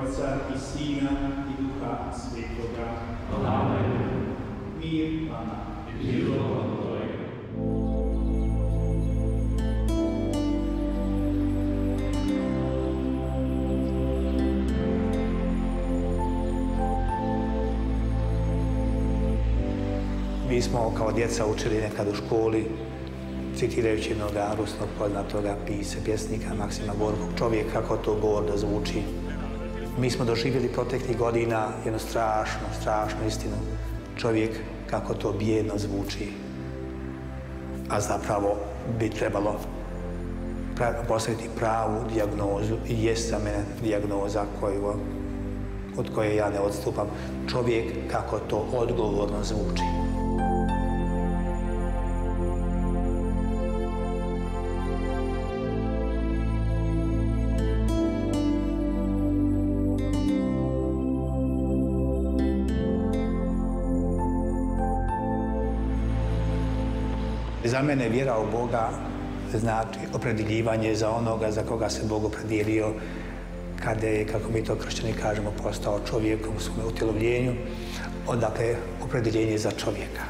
Otca i Sina i Duha Svetoga. Amen. Mir vama. I duhom tvojim. Mi smo kao djeca učili nekad u školi, citirajući jednog rusnog poznatoga pisca, pjesnika Maksima Gorkog, čovjek kako to gordo zvuči. Mi smo doživjeli proteklih godina jednu strašnu istinu. Čovjek kako to bijedno zvuči. A zapravo bi trebalo postaviti pravu dijagnozu i jest za mene dijagnoza od koje ja ne odstupam. Čovjek kako to odgovorno zvuči. Za mene vjera u Boga znači opredjeljivanje za onoga za koga se Bog opredijelio kada je, kako mi to kršćani kažemo, postao čovjekom u svom utjelovljenju, odakle opredjeljenje za čovjeka.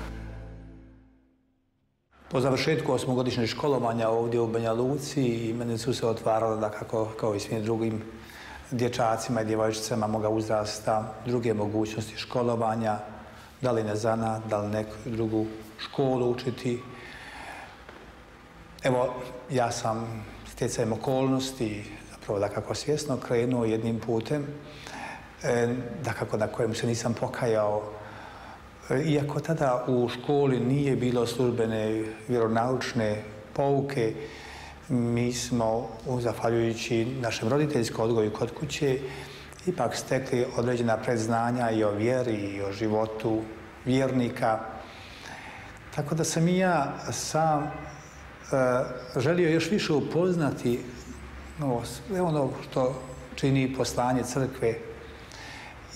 Po završetku 8-godišnjeg školovanja ovdje u Banja Luci i meni su se otvarala, da kao i svim drugim dječacima i djevojčicama moga uzrasta, druge mogućnosti školovanja, da li na zanat, da li neku drugu školu učiti. Evo, ja sam stjecajem okolnosti, zapravo dakako svjesno krenuo jednim putem, dakako na kojem se nisam pokajao. Iako tada u školi nije bilo službene vjeronaučne pouke, mi smo, zahvaljujući našem roditeljskom odgoju kod kuće, ipak stekli određena predznanja i o vjeri i o životu vjernika. Tako da sam i ja sam želio još više upoznati ono što čini poslanje crkve.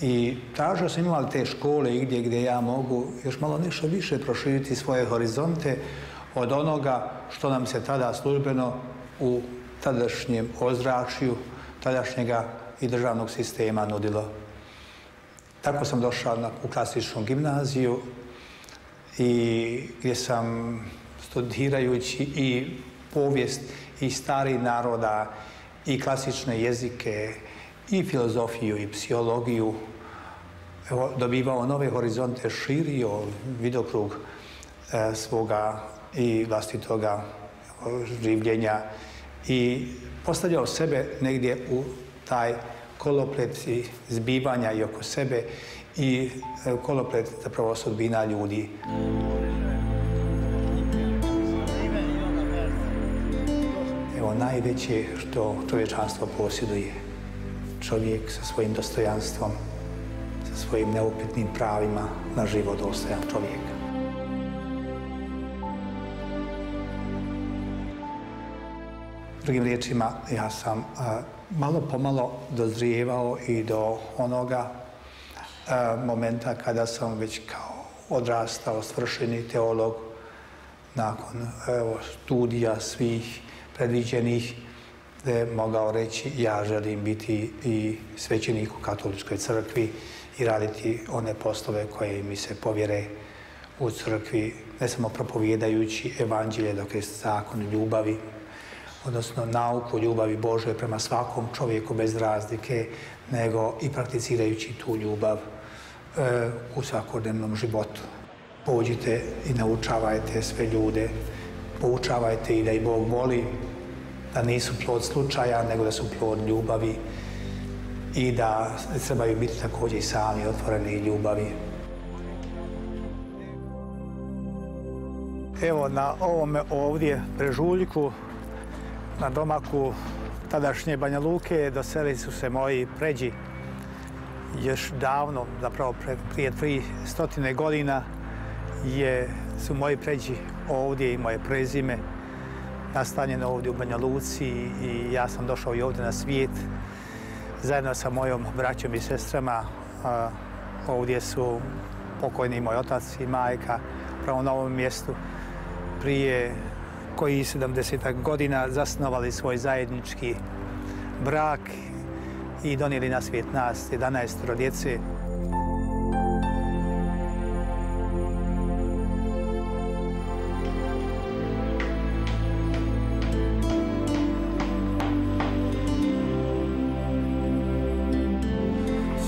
I tražio sam imali te škole igdje gdje ja mogu još malo nešto više proširiti svoje horizonte od onoga što nam se tada službeno u tadašnjem ozračju, tadašnjega i državnog sistema nudilo. Tako sam došao u klasičnu gimnaziju i gdje sam studirajući i povijest i starih naroda i klasične jezike i filozofiju i psihologiju, dobivao nove horizonte, širio vidokrug svoga i vlastitoga življenja i postavljao sebe negdje u taj koloplet zbivanja i oko sebe i koloplet zapravo sudbina ljudi. Evo najveće što čovječanstvo posjeduje. Čovjek sa svojim dostojanstvom, sa svojim neupitnim pravima na život dostojan čovjeka. Drugim riječima, ja sam malo pomalo dozrijevao i do onoga momenta kada sam već kao odrastao, svršeni teolog, nakon studija svih predviđenih, mogao reći ja želim biti i svećenik u katoličkoj crkvi i raditi one poslove koje mi se povjere u crkvi, ne samo propovijedajući evanđelje, dok je zakon ljubavi, odnosno nauku ljubavi Božje prema svakom čovjeku bez razlike, nego i prakticirajući tu ljubav u svakodnevnom životu. Pođite i naučavajte sve ljude, poučavajte i da ih Bog voli, da nisu plod slučaja, nego da su plod ljubavi i da trebaju biti također i sami otvoreni ljubavi. Evo na ovome ovdje brežuljku, na domaku tadašnje Banja Luke, doselili su se moji pređi još davno, zapravo prije 300 godina su moji pređi ovdje i moje prezime nastanjeno ovdje u Banja Luci i ja sam došao i ovdje na svijet zajedno sa mojom braćom i sestrama. Ovdje su pokojni moj otac i majka pravo na ovom mjestu prije koji 70 godina zasnovali svoj zajednički brak i donijeli na svijet nas 11 djece.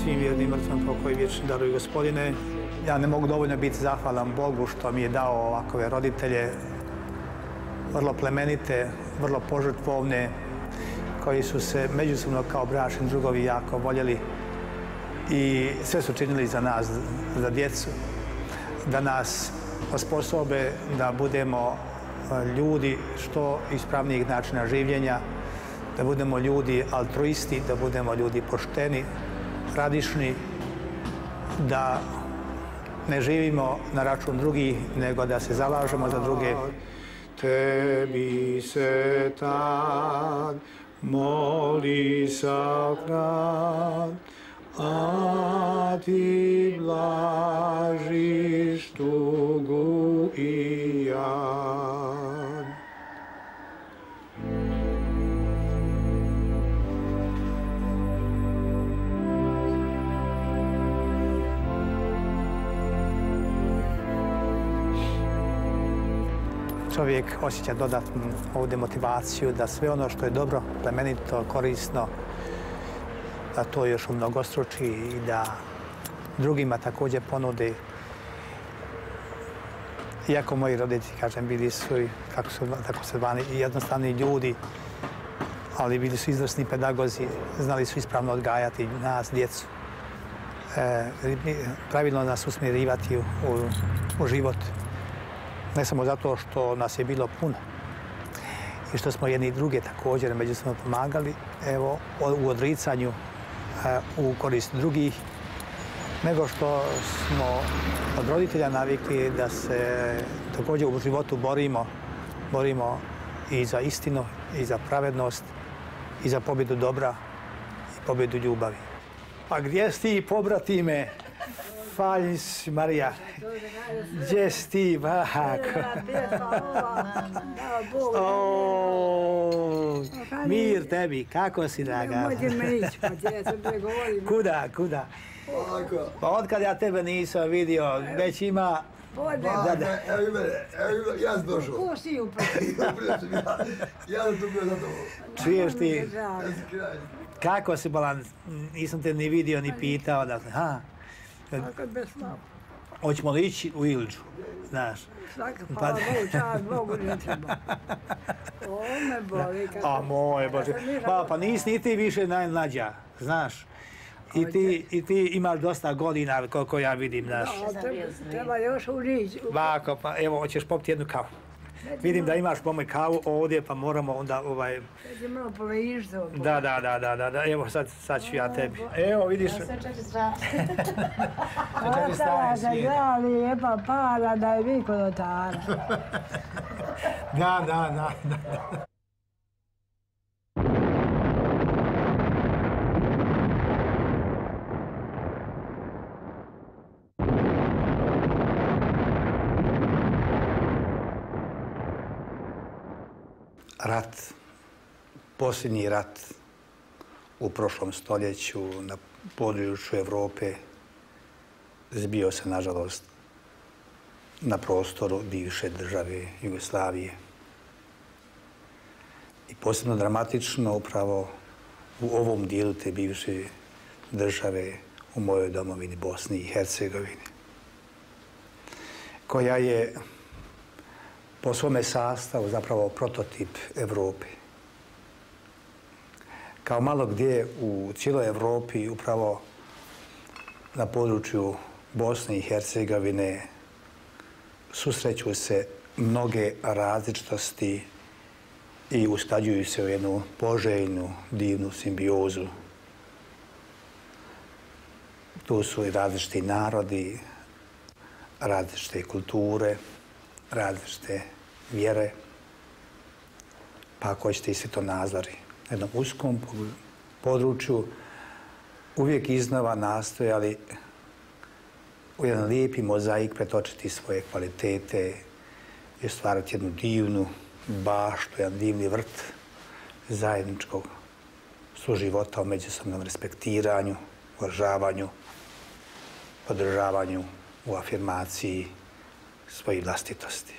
Svim vjernim mrtvim pokoj vječni daruj Gospodine. Ja ne mogu dovoljno biti zahvalan Bogu što mi je dao ovakove roditelje, vrlo plemenite, vrlo požrtvovne, koji su se međusobno kao bračni drugovi jako voljeli i sve su činili za nas, za djecu, da nas osposobe da budemo ljudi što ispravnijeg načina življenja, da budemo ljudi altruisti, da budemo ljudi pošteni, radišni, da ne živimo na račun drugih, nego da se zalažemo za druge. Tebi se tad moli sakrat, a ti blažiš tugu i jad. Čovjek osjeća dodatnu ovdje motivaciju da sve ono što je dobro, plemenito, korisno, da to još umnogostruči i da drugima također ponudi. Iako moji roditelji, kažem, bili su, tako se zvani, jednostavni ljudi, ali bili su izvrsni pedagozi, znali su ispravno odgajati nas, djecu, pravilno nas usmjerivati u život. Ne samo zato što nas je bilo puno i što smo jedni i druge također međusobno pomagali, evo, u odricanju u korist drugih, nego što smo od roditelja navikli da se također u životu borimo i za istinu, i za pravednost, i za pobjedu dobra i pobjedu ljubavi. Pa gdje si ti, pobratime? Falj si, Marija. Gdje si ti, bako? Mir tebi, kako si, draga? Možete me ići, pa će ja se pregovorim. Kuda? Pa otkad ja tebe nisam vidio, već ima... Evo i mene, ja sam došao. Ko si upravo? Ja sam tu bio za to. Čuješ ti? Kako si bolan? Nisam te ni vidio, ni pitao. Tako bez slava. Hoćemo li ići u Ilđu, znaš? Svaka hvala Bogu, čast Bogu ne treba. O, me boli. A moje Bože. Pa nisi ni ti više najmlađa, znaš. I ti imaš dosta godina, koliko ja vidim, znaš. Treba još ulići. Bako, pa evo, hoćeš popiti jednu kavu. Vidim da imaš po moj kavu ovdje, pa moramo onda Sad je malo povejiš to. Da, evo sad ću ja tebi. Evo, vidiš. Ostala da gleda lijepa para da je vi kod otara. Da. Rat, posljednji rat u prošlom stoljeću na području Europe zbio se, nažalost, na prostoru bivše države Jugoslavije. I posebno dramatično upravo u ovom dijelu te bivše države u mojoj domovini Bosni i Hercegovini, koja je po svome sastavu zapravo prototip Europe. Kao malo gdje u cijeloj Europi, upravo na području Bosne i Hercegovine, susreću se mnoge različitosti i usklađuju se u jednu poželjnu, divnu simbiozu. Tu su i različiti narodi, različite kulture, različite vjere, pa ako hoćete i svjetonazori. Na jednom uskom području uvijek iznova nastojali u jedan lijepi mozaik pretočiti svoje kvalitete i stvarati jednu divnu baštu, jedan divni vrt zajedničkog suživota, o međusobnom respektiranju, uvažavanju, podržavanju, u afirmaciji svojih vlastitosti.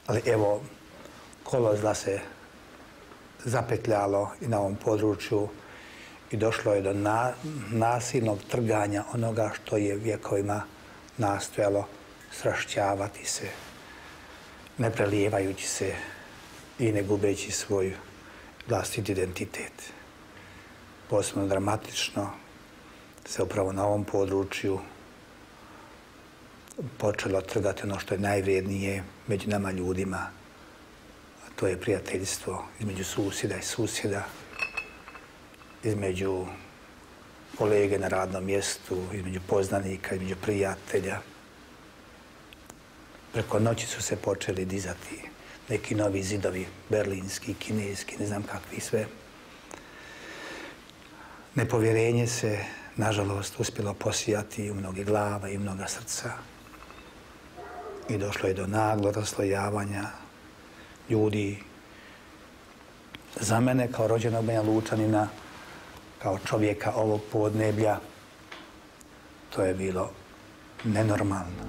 Ali evo, kolo zla se zapetljalo i na ovom području i došlo je do nasilnog trganja onoga što je vjekovima nastojalo srašćavati se, ne prelijevajući se i ne gubeći svoj vlastiti identitet. Posebno dramatično se upravo na ovom području počelo trgati ono što je najvrijednije među nama ljudima, a to je prijateljstvo između susjeda i susjeda, između kolege na radnom mjestu, između poznanika, između prijatelja. Preko noći su se počeli dizati neki novi zidovi, berlinski, kineski, ne znam kakvi sve. Nepovjerenje se, nažalost, uspjelo posijati u mnoge glava i u mnoga srca. I došlo je do naglog raslojavanja ljudi. Za mene, kao rođenog Banja Lučanina, kao čovjeka ovog podneblja, to je bilo nenormalno.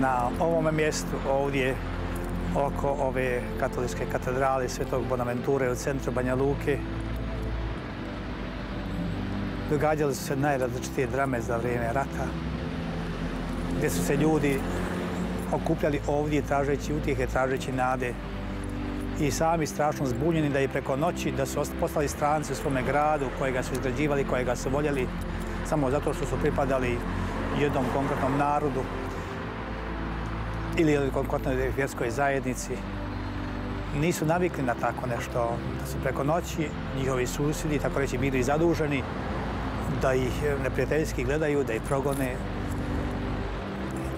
Na ovome mjestu, ovdje, oko ove katoličke katedrale Svetog Bonaventure u centru Banja Luke, događale su se najrazličitije drame za vrijeme rata, gdje su se ljudi okupljali ovdje tražeći utjehe, tražeći nade i sami strašno zbunjeni da je preko noći, da su postali stranci u svome gradu kojega su izgrađivali, kojega su voljeli samo zato što su pripadali jednom konkretnom narodu ili konkretnoj vjerskoj zajednici. Nisu navikli na tako nešto, da su preko noći njihovi susjedi, tako reći, bili zaduženi, da ih neprijateljski gledaju, da ih progone.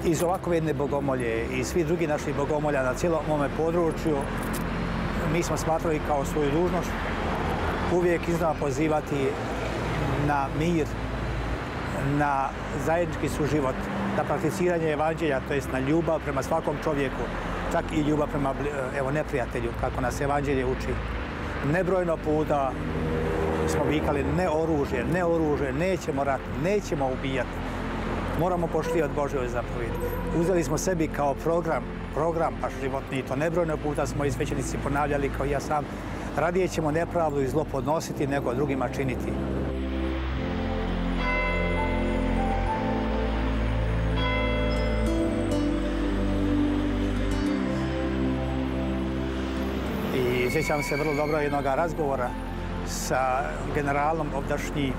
Iz ovakve jedne bogomolje i svi drugi naših bogomolja na cijelom ovome području mi smo smatrali kao svoju dužnost uvijek iznova pozivati na mir, na zajednički suživot, na prakticiranje evanđelja, to jest na ljubav prema svakom čovjeku, čak i ljubav prema neprijatelju, kako nas evanđelje uči. Nebrojno puta smo vikali ne oružje, nećemo rat, nećemo ubijati. Moramo poštivati Božju zapovjed. Uzeli smo sebi kao program baš životni, to nebrojno puta smo i svećenici ponavljali kao ja sam. Radije ćemo nepravdu i zlo podnositi nego drugima činiti. I sjećam se vrlo dobro jednog razgovora sa generalom ovdašnji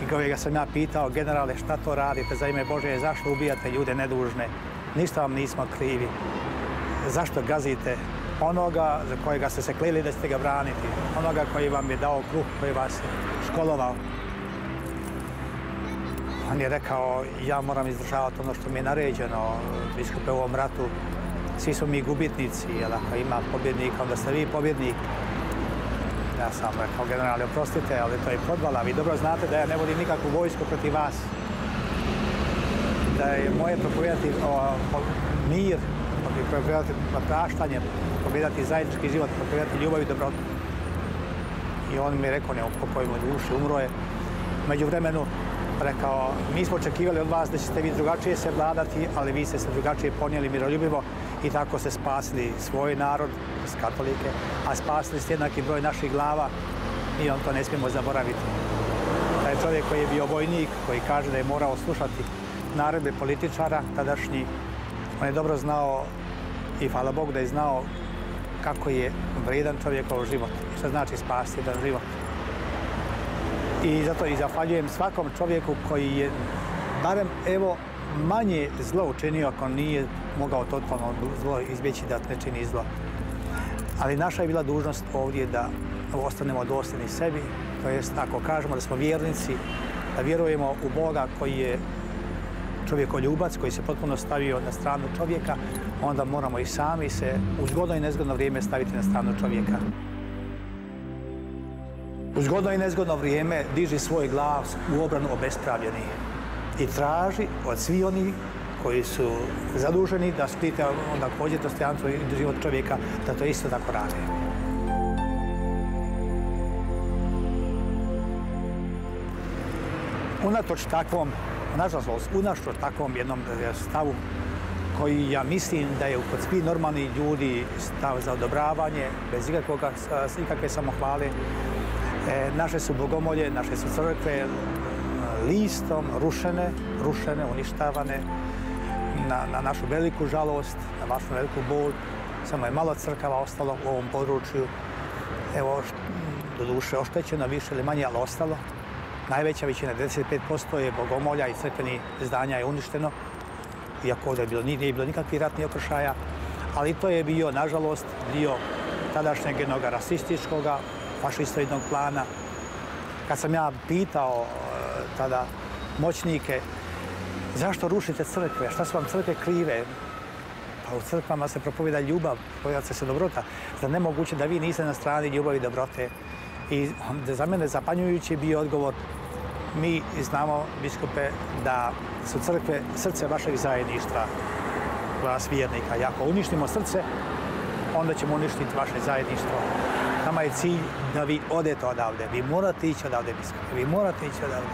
kojega sam ja pitao, generale, šta to radite za ime Bože, zašto ubijate ljude nedužne? Ništa vam nismo krivi. Zašto gazite onoga za kojega ste se kleli da ćete ga braniti? Onoga koji vam je dao kruh, koji vas je školovao? On je rekao, ja moram izdržavati ono što mi je naređeno, biskupe, u ovom ratu. Svi smo mi gubitnici, jer ako ima pobjednika, onda ste vi pobjednik. Ja sam rekao, generale, oprostite, ali to je podvala. Vi dobro znate da ja ne vodim nikakvu vojsku protiv vas. Da je moje propovijedati mir, propovijedati praštanje, propovijedati zajednički život, propovijedati ljubav i dobrotu. I on mi je rekao, ne upokojimo duši, umro je. Međuvremenu rekao, mi smo očekivali od vas da ćete vi drugačije se vladati, ali vi ste se drugačije ponijeli miroljubivo i tako ste spasili svoj narod, katolike, a spasili ste jednaki broj naših glava i on to ne smijemo zaboraviti. Taj čovjek koji je bio vojnik, koji kaže da je morao slušati naredbe političara tadašnji, on je dobro znao i hvala Bogu da je znao kako je vrijedan čovjekov život, što znači spasiti jedan život. I zato i zahvaljujem svakom čovjeku koji je barem evo manje zlo učinio ako nije mogao totalno zlo izbjeći da ne čini zlo. Ali naša je bila dužnost ovdje da ostanemo dosljedni sebi, to jest ako kažemo da smo vjernici, da vjerujemo u Boga koji je čovjekoljubac koji se potpuno stavio na stranu čovjeka, onda moramo i sami se u zgodno i nezgodno vrijeme staviti na stranu čovjeka. U zgodno i nezgodno vrijeme diži svoj glas u obranu obespravljenih i traži od svih onih koji su zaduženi da štite također dostojanstvo i život čovjeka, da to isto tako rade. Unatoč takvom, nažalost, unatoč takvom jednom stavu koji ja mislim da je kod svih normalnih ljudi stav za odobravanje, bez ikakve samohvale, naše su bogomolje, naše su crkve listom rušene, uništavane, na našu veliku žalost, na vašu veliku bol. Samo je malo crkava ostalo u ovom području. Evo, doduše oštećeno više ili manje, ali ostalo. Najveća većina, 95% je bogomolja i crkvenih zdanja je uništeno, iako ovdje nije bilo nikakvih ratnih okršaja, ali to je bio, nažalost, dio tadašnjeg jednog rasističkog, fašistoidnog plana. Kad sam ja pitao tada moćnike zašto rušite crkve, šta su vam crkve krive? Pa u crkvama se propovjeda ljubav, propovjeda se dobrota. Zar nemoguće da vi niste na strani ljubavi i dobrote? I za mene zapanjujući bio odgovor, mi znamo, biskupe, da su crkve srce vašeg zajedništva, vas vjernika. I ako uništimo srce, onda ćemo uništiti vaše zajedništvo. Nama je cilj da vi odete odavde. Vi morate ići odavde, biskupe. Vi morate ići odavde.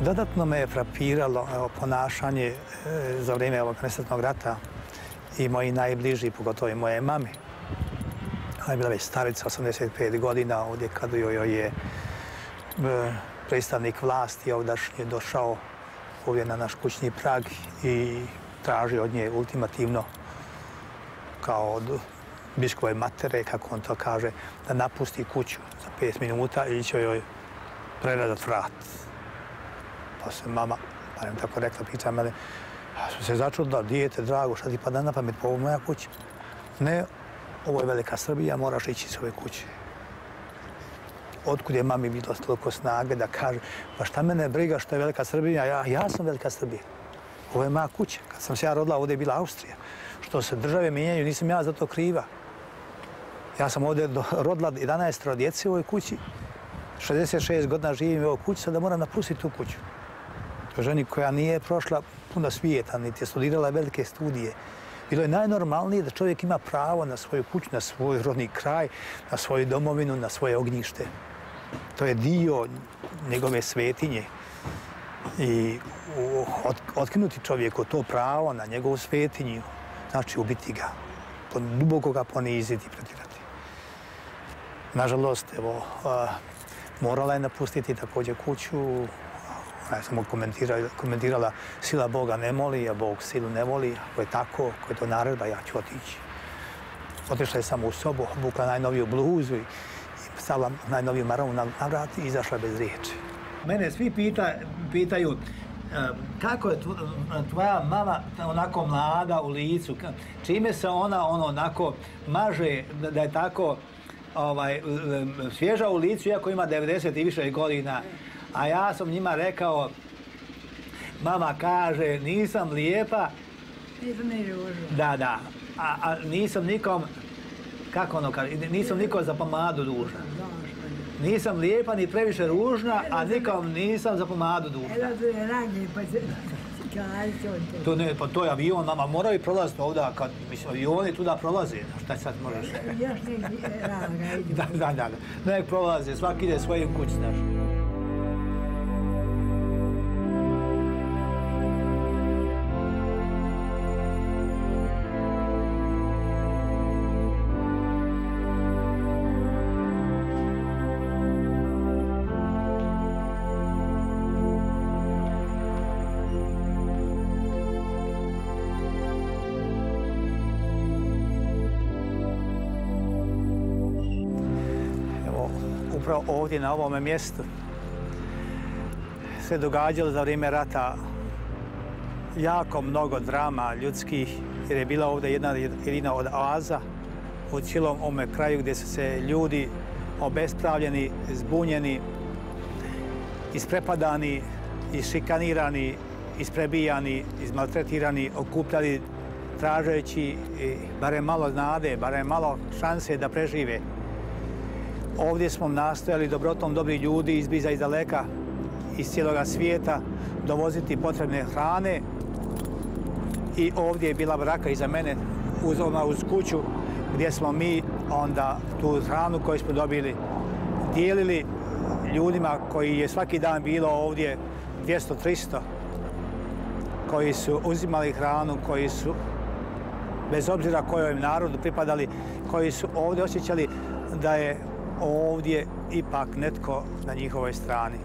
Dodatno me je frapiralo ponašanje za vrijeme ovog nesretnog rata i moji najbliži, pogotovo i moje mame. Ona je bila već starica, 85 godina, ovdje kad joj je predstavnik vlasti ovdašnje došao ovdje na naš kućni prag i traži od nje ultimativno, kao od biskupove matere, kako on to kaže, da napusti kuću za 5 minuta ili će joj preradat vrat. Pa se mama, barem tako rekla, pita mene, ja sam se začudila, dijete, drago, šta ti pada na pamet, pa ovo je moja kuća. Ne, ovo je velika Srbija, moraš ići iz ove kuće. Otkud je mami bilo toliko snage da kaže, pa šta mene briga što je velika Srbija, ja sam velika Srbija. Ovo je moja kuća. Kad sam se ja rodila, ovdje je bila Austrija. Što se države mijenjaju, nisam ja za to kriva. Ja sam ovdje rodila 11 djece u ovoj kući, 66 godina živim u ovoj kući, sada moram napustiti tu kuću. To je ženi koja nije prošla puno svijeta, niti je studirala velike studije. Bilo je najnormalnije da čovjek ima pravo na svoju kuću, na svoj rodni kraj, na svoju domovinu, na svoje ognjište. To je dio njegove svetinje. I otkinuti čovjeku to pravo na njegovu svetinju, znači ubiti ga, duboko ga poniziti, pretirati. Nažalost, evo, morala je napustiti također kuću. Ja sam komentirala, sila Boga ne moli, a Bog silu ne voli. Ako je tako, ako je to naredba, ja ću otići. Otišla je samo u sobu, obukla najnoviju bluzu i stavila najnoviju maramu na vrat i izašla bez riječi. Mene svi pitaju kako je tvoja mama onako mlada u licu, čime se ona onako maže da je tako svježa u licu, iako ima 90 i više godina. A ja sam njima rekao, mama kaže, nisam lijepa. Nisam ni ružna. Da. A nisam nikom, kako ono kaže, nisam nikom za pomadu dužna. Nisam lijepa ni previše ružna, a nikom nisam za pomadu dužna. Evo tu je ranije, pa se kaži to. To je avion, mama, moraju prolaziti ovdje, kad avioni tuda prolaze. Šta sad moraš? Još negdje raga idu. Da. Nek prolaze, svaki ide svojim kući, znaš. Upravo ovdje na ovome mjestu se događalo za vrijeme rata jako mnogo drama ljudskih, jer je bila ovdje jedina od oaza u cijelom ovome kraju gdje su se ljudi obespravljeni, zbunjeni, isprepadani, isšikanirani, isprebijani, izmaltretirani, okupljali tražeći barem malo nade, barem malo šanse da prežive. Ovdje smo nastojali dobrotom dobrih ljudi izbliza i daleka, iz cijeloga svijeta, dovoziti potrebne hrane. I ovdje je bila baraka iza mene, uz kuću, gdje smo mi onda tu hranu koju smo dobili dijelili ljudima koji je svaki dan bilo ovdje 200-300, koji su uzimali hranu, koji su, bez obzira kojoj narodu pripadali, koji su ovdje osjećali da je ovdje ipak netko na njihovoj strani.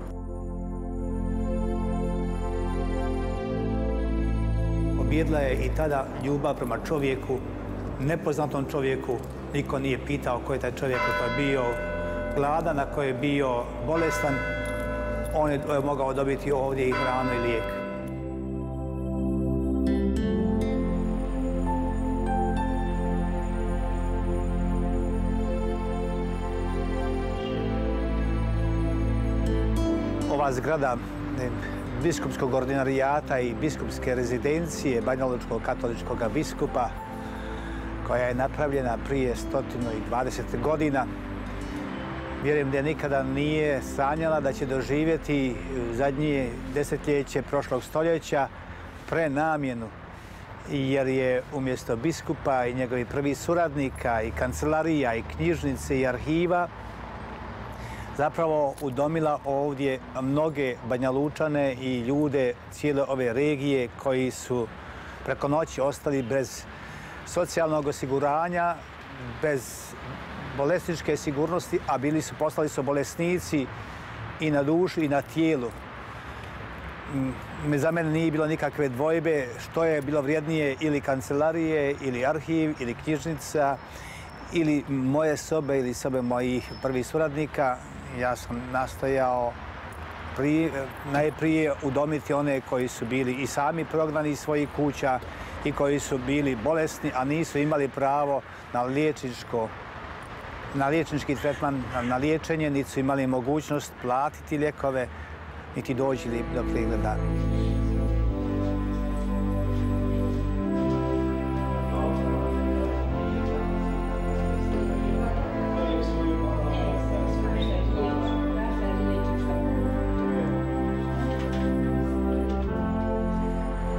Pobijedila je i tada ljubav prema čovjeku, nepoznatom čovjeku. Niko nije pitao ko je taj čovjek, ko je bio gladan, ako je bio bolestan. On je mogao dobiti ovdje i hranu i lijek. Ova zgrada biskupskog ordinarijata i biskupske rezidencije Banjalučkog katoličkog biskupa, koja je napravljena prije 120 godina, vjerujem da nikada nije sanjala da će doživjeti zadnje desetljeće prošlog stoljeća prenamjenu, jer je umjesto biskupa i njegovih prvih suradnika i kancelarija i knjižnice i arhiva zapravo udomila ovdje mnoge Banjalučane i ljude cijele ove regije koji su preko noći ostali bez socijalnog osiguranja, bez bolesničke sigurnosti, a postali su bolesnici i na duši i na tijelu. Za mene nije bilo nikakve dvojbe što je bilo vrijednije, ili kancelarije, ili arhiv, ili knjižnica, ili moje sobe, ili sobe mojih prvih suradnika. Ja sam nastojao najprije udomiti one koji su bili i sami prognani iz svojih kuća i koji su bili bolesni, a nisu imali pravo na liječnički tretman, na liječenje, niti su imali mogućnost platiti lijekove, niti doći do pregleda.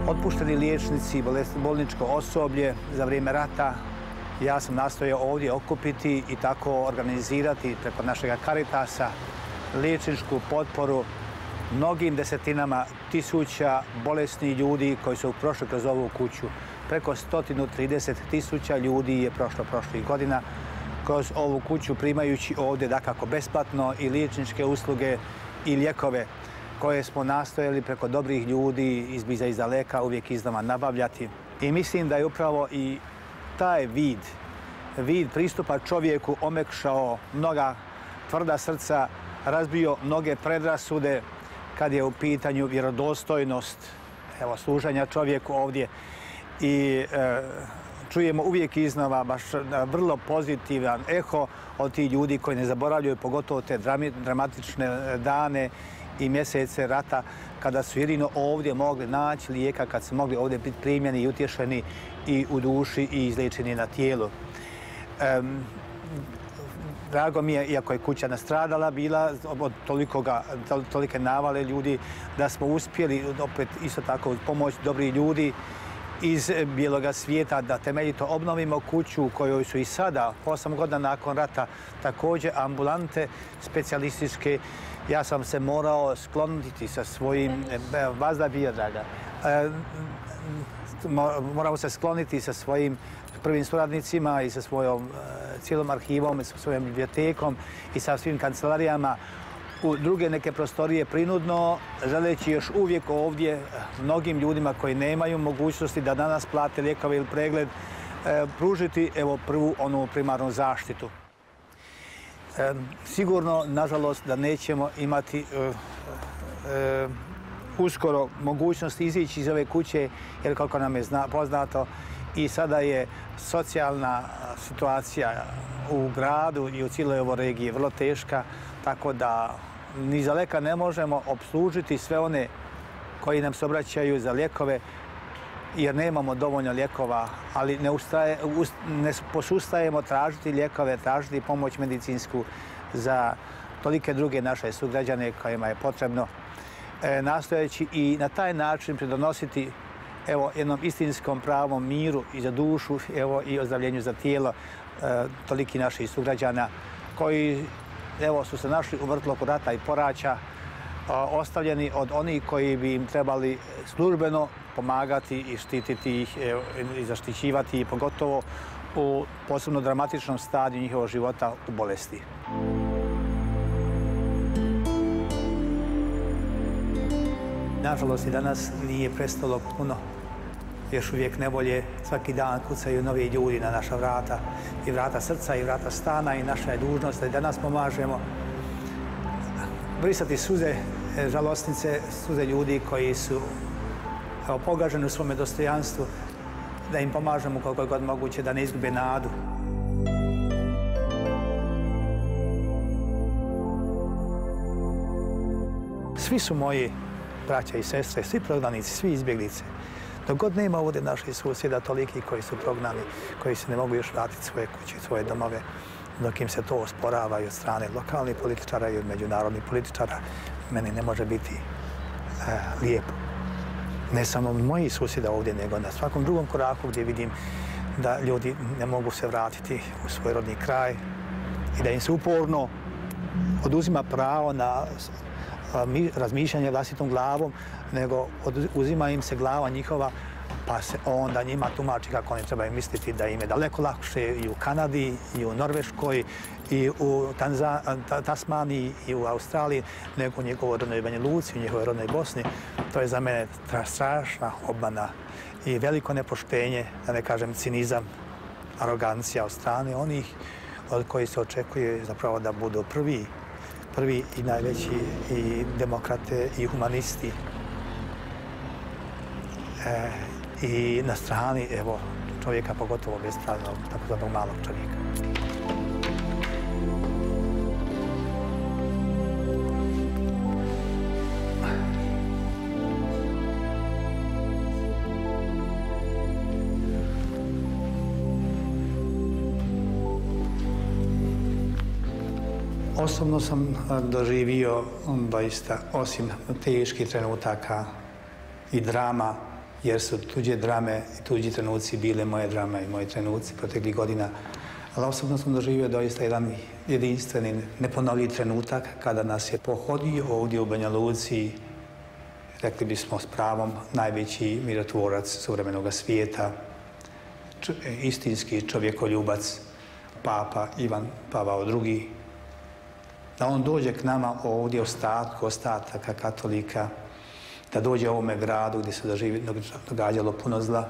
Otpušteni liječnici, bolničko osoblje za vrijeme rata, ja sam nastojao ovdje okupiti i tako organizirati preko našega Caritasa liječničku potporu mnogim desetinama tisuća bolesnih ljudi koji su prošli kroz ovu kuću. Preko 130.000 ljudi je prošlo prošlih godina kroz ovu kuću, primajući ovdje dakako besplatno i liječničke usluge i lijekove koje smo nastojali preko dobrih ljudi izbliza iz daleka uvijek iznova nabavljati. I mislim da je upravo i taj vid pristupa čovjeku omekšao mnoga tvrda srca, razbio mnoge predrasude kad je u pitanju vjerodostojnost služenja čovjeku ovdje. I čujemo uvijek iznova baš vrlo pozitivan eho od tih ljudi koji ne zaboravljaju pogotovo te dramatične dane i mjesece rata, kada su jedino ovdje mogli naći lijeka, kad su mogli ovdje biti primljeni i utješeni i u duši i izliječeni na tijelu. Drago mi je, iako je kuća nastradala bila od tolike navale ljudi, da smo uspjeli opet isto tako uz pomoć dobrih ljudi iz bijeloga svijeta da temeljito obnovimo kuću u kojoj su i sada, 8 godina nakon rata, također ambulante specijalističke. Ja sam se morao skloniti sa svojim, vazda bio draga, moramo se skloniti sa svojim prvim suradnicima i sa svojom cijelom arhivom i sa svojom bibliotekom i sa svim kancelarijama u druge neke prostorije prinudno, želeći još uvijek ovdje mnogim ljudima koji nemaju mogućnosti da danas plate lijekove ili pregled, pružiti prvu onu primarnu zaštitu. Sigurno, nažalost, da nećemo imati uskoro mogućnost izići iz ove kuće, jer kako nam je poznato, i sada je socijalna situacija u gradu i u cijeloj ovoj regiji vrlo teška, tako da ni za leka ne možemo obslužiti sve one koji nam se obraćaju za lijekove, jer nemamo dovoljno lijekova, ali ne posustajemo tražiti lijekove, tražiti pomoć medicinsku za tolike druge naše sugrađane kojima je potrebno, nastojeći i na taj način pridonositi jednom istinskom pravom miru i za dušu, i ozdravljenju za tijelo toliki naših sugrađana koji su se našli u vrtloku rata i poraća, ostavljeni od onih koji bi im trebali službeno pomagati i štititi ih i zaštićivati ih, pogotovo u posebno dramatičnom stadiju njihovog života u bolesti. Nažalost, i danas nije prestalo puno. Još uvijek nevolje, svaki dan kucaju novi ljudi na naša vrata, i vrata srca i vrata stana, i naša je dužnost da i danas pomažemo brisati suze, žalostnice, suze ljudi koji su pogaženi u svome dostojanstvu, da im pomažemo koliko je god moguće da ne izgube nadu. Svi su moji braća i sestre, svi prognanici, svi izbjeglice. Dok god nema ovdje naših susjeda toliki koji su prognani, koji se ne mogu još vratiti svoje kuće, svoje domove, dok im se to osporava i od strane lokalnih političara i od međunarodnih političara, meni ne može biti lijepo. Ne samo moji susjeda ovdje, nego na svakom drugom koraku gdje vidim da ljudi ne mogu se vratiti u svoj rodni kraj i da im se uporno oduzima pravo na razmišljanje vlastitom glavom, nego uzima im se glava njihova, pa se onda njima tumači kako oni trebaju misliti da im je daleko lakše i u Kanadi, i u Norveškoj, i u Tasmaniji, i u Australiji, nego u njegovoj rodnoj Banja Luci, u njihovoj rodnoj Bosni. To je za mene strašna obmana i veliko nepoštenje, da ne kažem cinizam, arogancija od strane onih od kojih se očekuje zapravo da budu prvi i najveći i demokrate i humanisti. I na strani, čovjeka, pogotovo bespravnog, takozvanog malog čovjeka. Osobno sam doživio doista, osim teških trenutaka i drama, jer su tuđe drame i tuđi trenuci bile moje drame i moji trenuci proteklih godina. Ali osobno sam doživio doista jedan jedinstveni, neponovljiv trenutak kada nas je pohodio ovdje u Banja Luci, rekli bismo s pravom, najveći mirotvorac suvremenog svijeta, istinski čovjekoljubac, papa Ivan Pavao II. Da on dođe k nama ovdje ostataka katolika, da dođe u ovome gradu gdje se događalo puno zla,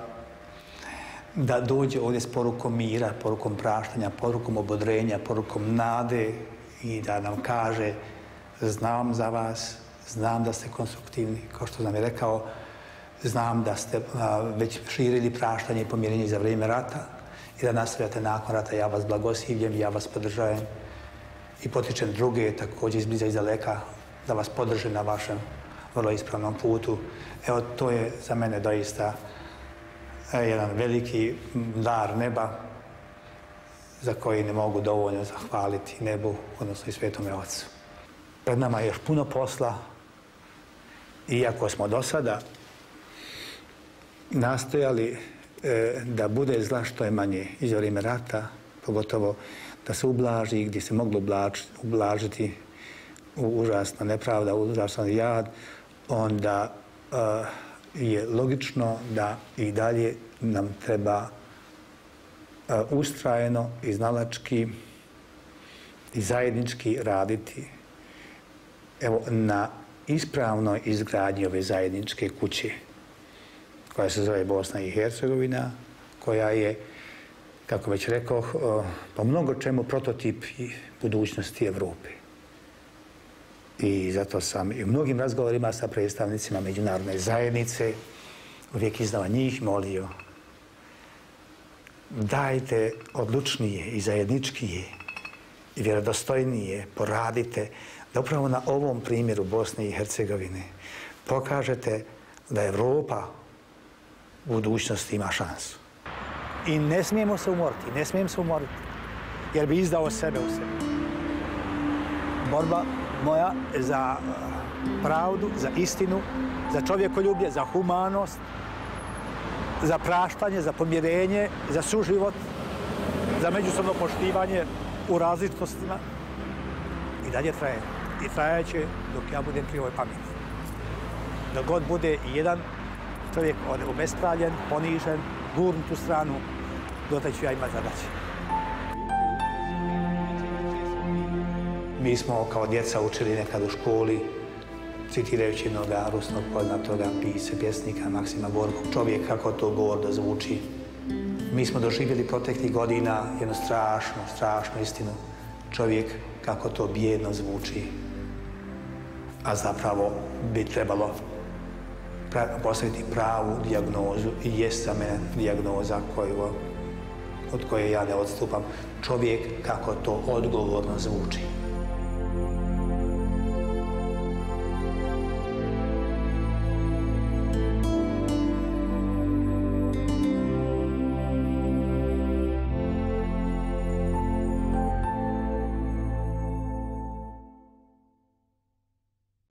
da dođe ovdje s porukom mira, porukom praštanja, porukom obodrenja, porukom nade i da nam kaže: znam za vas, znam da ste konstruktivni, kao što nam je rekao, znam da ste već širili praštanje i pomirenje za vrijeme rata i da nastavljate nakon rata. Ja vas blagoslivljem, ja vas podržajem i potičem druge također izbliza i izdaleka da vas podrže na vašem vrlo ispravnom putu. Evo, to je za mene doista jedan veliki dar neba za koji ne mogu dovoljno zahvaliti nebu, odnosno i Svetome Ocu. Pred nama je još puno posla, iako smo do sada nastojali da bude zla što je manje iz vrijeme rata, pogotovo da se ublaži gdje se moglo ublažiti užasna nepravda, užasan jad, onda je logično da i dalje nam treba ustrajeno i znalački i zajednički raditi na ispravnoj izgradnji ove zajedničke kuće, koja se zove Bosna i Hercegovina, koja je, kako već rekoh, po mnogo čemu prototip budućnosti Evrope. I zato sam i u mnogim razgovorima sa predstavnicima međunarodne zajednice uvijek iznova njih molio: dajte odlučnije i zajedničkije i vjerodostojnije poradite da upravo na ovom primjeru Bosne i Hercegovine pokažete da Evropa u budućnosti ima šansu. I ne smijemo se umoriti, ne smijem se umoriti, jer bi izdao sebe u sebi. Borba moja za pravdu, za istinu, za čovjekoljublje, za humanost, za praštanje, za pomirenje, za suživot, za međusobno poštivanje u različitostima i dalje traje. I trajaće dok ja budem pri ovoj pameti. Dok god bude jedan čovjek obespravljen, ponižen, gurnut u stranu, dotle ću ja imati zadaće. Mi smo kao djeca učili nekad u školi, citirajući mnoga rusnog poznatoga pisca, pjesnika Maksima Gorkog, čovjek kako to gordo zvuči. Mi smo doživjeli proteklih godina jednu strašnu istinu. Čovjek kako to bijedno zvuči. A zapravo bi trebalo postaviti pravu dijagnozu i jest za mene dijagnoza od koje ja ne odstupam. Čovjek kako to odgovorno zvuči.